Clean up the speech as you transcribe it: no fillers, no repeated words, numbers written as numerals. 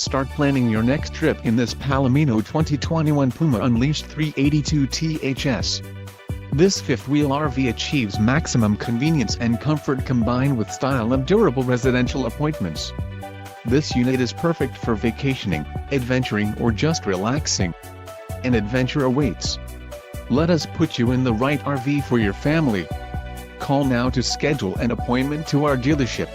Start planning your next trip in this Palomino 2021 Puma Unleashed 382 THS. This fifth-wheel RV achieves maximum convenience and comfort combined with style and durable residential appointments. This unit is perfect for vacationing, adventuring or just relaxing. An adventure awaits. Let us put you in the right RV for your family. Call now to schedule an appointment to our dealership.